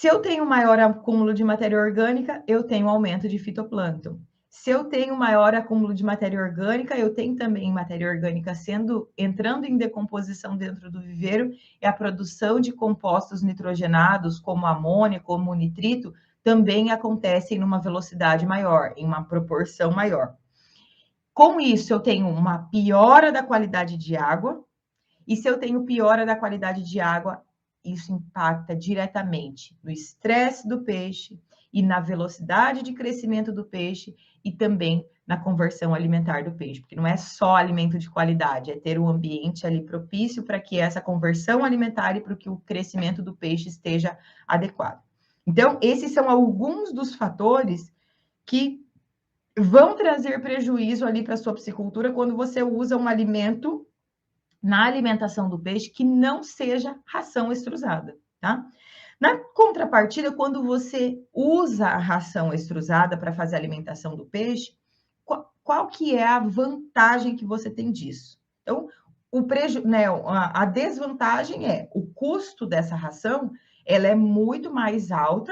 Se eu tenho maior acúmulo de matéria orgânica, eu tenho aumento de fitoplâncton. Se eu tenho maior acúmulo de matéria orgânica, eu tenho também matéria orgânica entrando em decomposição dentro do viveiro, e a produção de compostos nitrogenados, como amônia, como nitrito, também acontecem numa velocidade maior, em uma proporção maior. Com isso, eu tenho uma piora da qualidade de água, e se eu tenho piora da qualidade de água, isso impacta diretamente no estresse do peixe e na velocidade de crescimento do peixe e também na conversão alimentar do peixe, porque não é só alimento de qualidade, é ter um ambiente ali propício para que essa conversão alimentar e para que o crescimento do peixe esteja adequado. Então, esses são alguns dos fatores que vão trazer prejuízo ali para a sua piscicultura quando você usa um alimento na alimentação do peixe que não seja ração extrusada, tá? Na contrapartida, quando você usa a ração extrusada para fazer a alimentação do peixe, qual que é a vantagem que você tem disso? Então, a desvantagem é o custo dessa ração, ela é muito mais alta.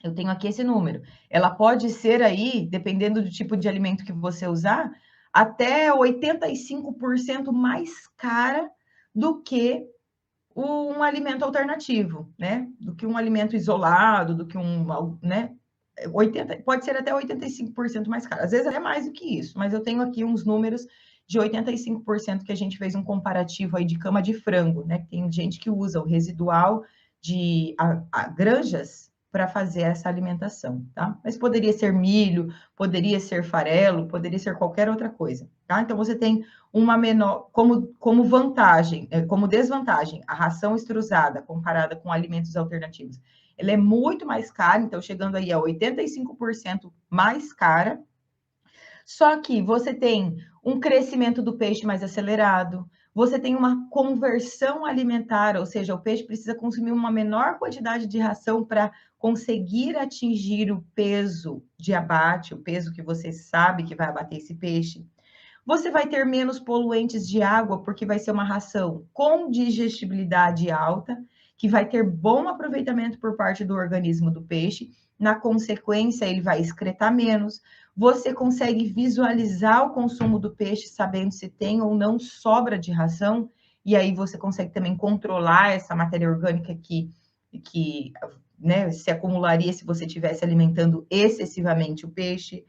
Eu tenho aqui esse número. Ela pode ser aí, dependendo do tipo de alimento que você usar, até 85% mais cara do que um alimento alternativo, né? Do que um alimento isolado, do que né? 80, pode ser até 85% mais caro. Às vezes é mais do que isso, mas eu tenho aqui uns números de 85% que a gente fez um comparativo aí de cama de frango, né? Tem gente que usa o residual de granjas para fazer essa alimentação, tá? Mas poderia ser milho, poderia ser farelo, poderia ser qualquer outra coisa, tá? Então, você tem uma menor, como vantagem, como desvantagem, a ração extrusada comparada com alimentos alternativos, ela é muito mais cara, então chegando aí a 85% mais cara, só que você tem um crescimento do peixe mais acelerado, você tem uma conversão alimentar, ou seja, o peixe precisa consumir uma menor quantidade de ração para conseguir atingir o peso de abate, o peso que você sabe que vai abater esse peixe. Você vai ter menos poluentes de água, porque vai ser uma ração com digestibilidade alta, que vai ter bom aproveitamento por parte do organismo do peixe. Na consequência, ele vai excretar menos. Você consegue visualizar o consumo do peixe, sabendo se tem ou não sobra de ração, e aí você consegue também controlar essa matéria orgânica que né, se acumularia se você estivesse alimentando excessivamente o peixe.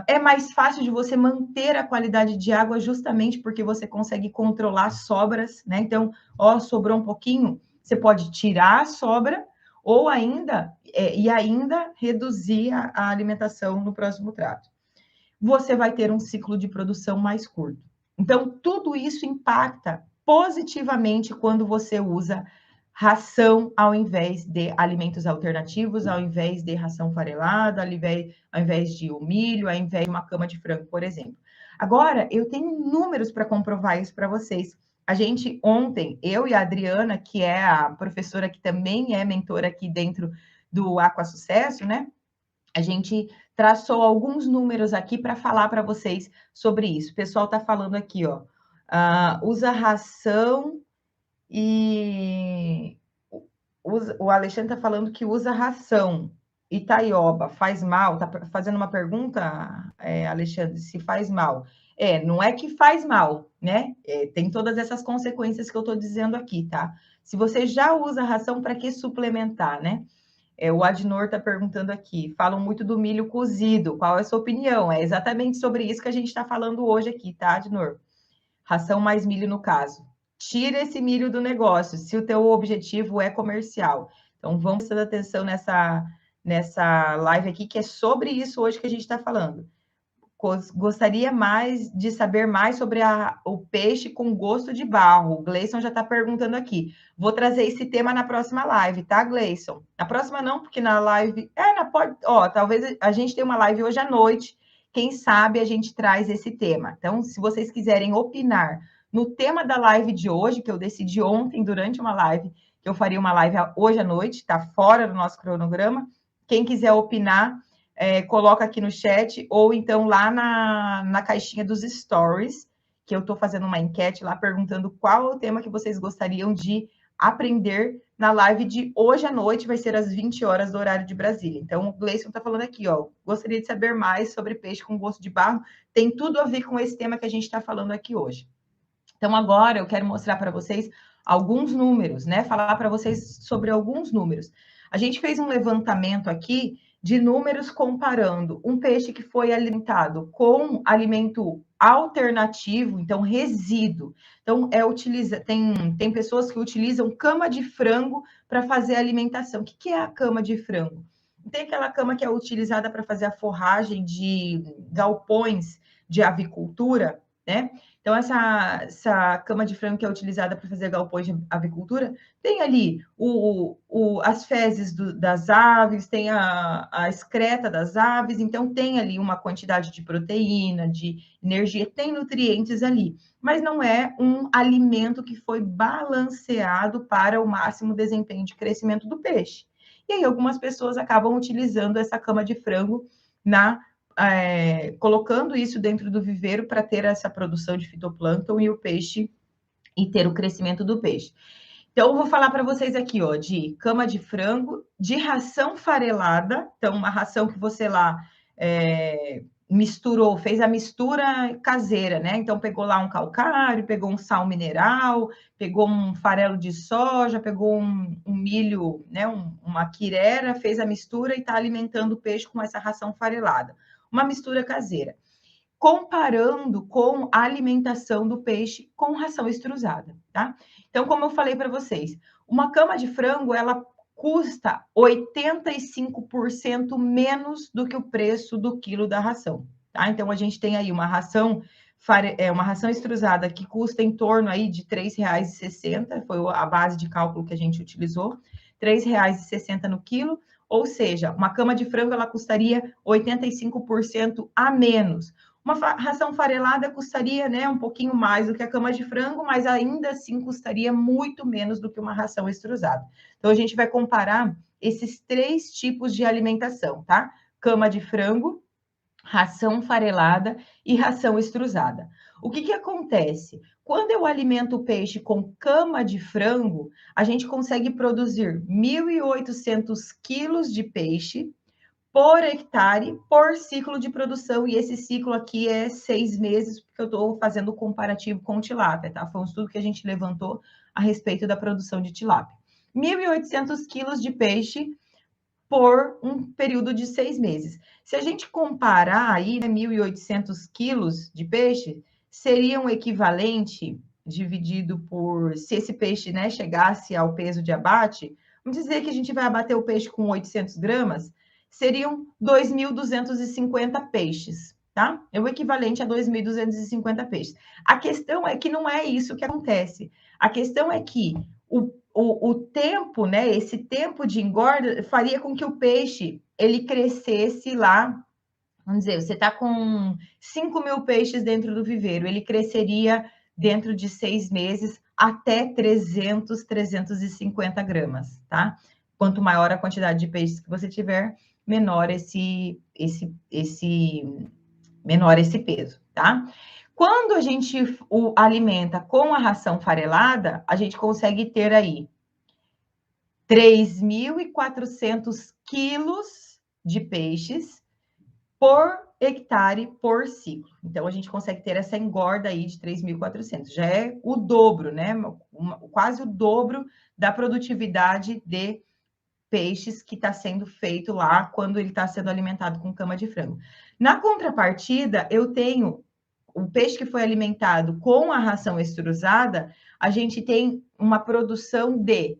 É mais fácil de você manter a qualidade de água justamente porque você consegue controlar sobras, né? Então, ó, sobrou um pouquinho, você pode tirar a sobra ou ainda reduzir a alimentação no próximo trato. Você vai ter um ciclo de produção mais curto. Então, tudo isso impacta positivamente quando você usa ração ao invés de alimentos alternativos, ao invés de ração farelada, ao invés de o milho, ao invés de uma cama de frango, por exemplo. Agora, eu tenho números para comprovar isso para vocês. A gente ontem, eu e a Adriana, que é a professora que também é mentora aqui dentro do Aqua Sucesso, né? A gente traçou alguns números aqui para falar para vocês sobre isso. O pessoal está falando aqui, ó, usa ração e o Alexandre está falando que usa ração. Itaioba faz mal? Está fazendo uma pergunta, Alexandre, se faz mal. Não é que faz mal, né? Tem todas essas consequências que eu estou dizendo aqui, tá? Se você já usa ração, para que suplementar, né? O Adnor está perguntando aqui, falam muito do milho cozido, qual é a sua opinião? É exatamente sobre isso que a gente está falando hoje aqui, tá, Adnor? Ração mais milho no caso. Tira esse milho do negócio, se o teu objetivo é comercial. Então, vamos prestar atenção nessa live aqui, que é sobre isso hoje que a gente está falando. Gostaria mais de saber mais sobre o peixe com gosto de barro. O Gleison já está perguntando aqui. Vou trazer esse tema na próxima live, tá, Gleison? Na próxima não, porque na live... talvez a gente tenha uma live hoje à noite. Quem sabe a gente traz esse tema. Então, se vocês quiserem opinar no tema da live de hoje, que eu decidi ontem durante uma live, que eu faria uma live hoje à noite, tá fora do nosso cronograma. Quem quiser opinar... coloca aqui no chat, ou então lá na caixinha dos stories, que eu estou fazendo uma enquete lá, perguntando qual é o tema que vocês gostariam de aprender na live de hoje à noite, vai ser às 20 horas do horário de Brasília. Então, o Gleison está falando aqui, ó, gostaria de saber mais sobre peixe com gosto de barro, tem tudo a ver com esse tema que a gente está falando aqui hoje. Então, agora eu quero mostrar para vocês alguns números, né? Falar para vocês sobre alguns números. A gente fez um levantamento aqui de números comparando um peixe que foi alimentado com alimento alternativo, então resíduo. Então, tem pessoas que utilizam cama de frango para fazer a alimentação. O que é a cama de frango? Tem aquela cama que é utilizada para fazer a forragem de galpões de avicultura, né? Então, essa cama de frango que é utilizada para fazer galpões de avicultura, tem ali as fezes das aves, tem a excreta das aves, então tem ali uma quantidade de proteína, de energia, tem nutrientes ali, mas não é um alimento que foi balanceado para o máximo desempenho de crescimento do peixe. E aí, algumas pessoas acabam utilizando essa cama de frango colocando isso dentro do viveiro para ter essa produção de fitoplâncton e o peixe e ter o crescimento do peixe. Então, eu vou falar para vocês aqui, ó, de cama de frango, de ração farelada, então uma ração que você lá misturou, fez a mistura caseira, né? Então, pegou lá um calcário, pegou um sal mineral, pegou um farelo de soja, pegou um milho, né? Uma quirera, fez a mistura e está alimentando o peixe com essa ração farelada. Uma mistura caseira, comparando com a alimentação do peixe com ração extrusada, tá? Então, como eu falei para vocês, uma cama de frango, ela custa 85% menos do que o preço do quilo da ração, tá? Então, a gente tem aí uma ração extrusada que custa em torno aí de R$ 3,60, foi a base de cálculo que a gente utilizou, R$ 3,60 no quilo, ou seja, uma cama de frango ela custaria 85% a menos. Uma ração farelada custaria, né, um pouquinho mais do que a cama de frango, mas ainda assim custaria muito menos do que uma ração extrusada. Então, a gente vai comparar esses 3 tipos de alimentação, tá? Cama de frango, ração farelada e ração extrusada. O que acontece? Quando eu alimento o peixe com cama de frango, a gente consegue produzir 1.800 quilos de peixe por hectare, por ciclo de produção, e esse ciclo aqui é 6 meses, porque eu estou fazendo o comparativo com tilápia, tá? Foi um estudo que a gente levantou a respeito da produção de tilápia. 1.800 quilos de peixe por um período de 6 meses. Se a gente comparar aí, né, 1.800 quilos de peixe, seria um equivalente, dividido por, se esse peixe, né, chegasse ao peso de abate, vamos dizer que a gente vai abater o peixe com 800 gramas, seriam 2.250 peixes, tá? É o equivalente a 2.250 peixes. A questão é que não é isso que acontece. A questão é que o tempo, né? Esse tempo de engorda faria com que o peixe ele crescesse lá. Vamos dizer, você está com 5.000 peixes dentro do viveiro, ele cresceria dentro de 6 meses até 300, 350 gramas, tá? Quanto maior a quantidade de peixes que você tiver, menor menor esse peso, tá? Quando a gente o alimenta com a ração farelada, a gente consegue ter aí 3.400 quilos de peixes por hectare por ciclo. Então, a gente consegue ter essa engorda aí de 3.400. Já é o dobro, né? Quase o dobro da produtividade de peixes que está sendo feito lá quando ele está sendo alimentado com cama de frango. Na contrapartida, eu tenho o peixe que foi alimentado com a ração extrusada, a gente tem uma produção de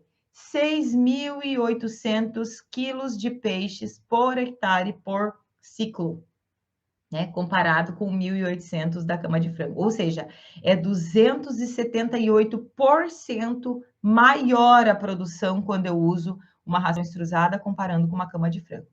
6.800 quilos de peixes por hectare por ciclo, né? Comparado com 1.800 da cama de frango. Ou seja, é 278% maior a produção quando eu uso uma ração extrusada comparando com uma cama de frango.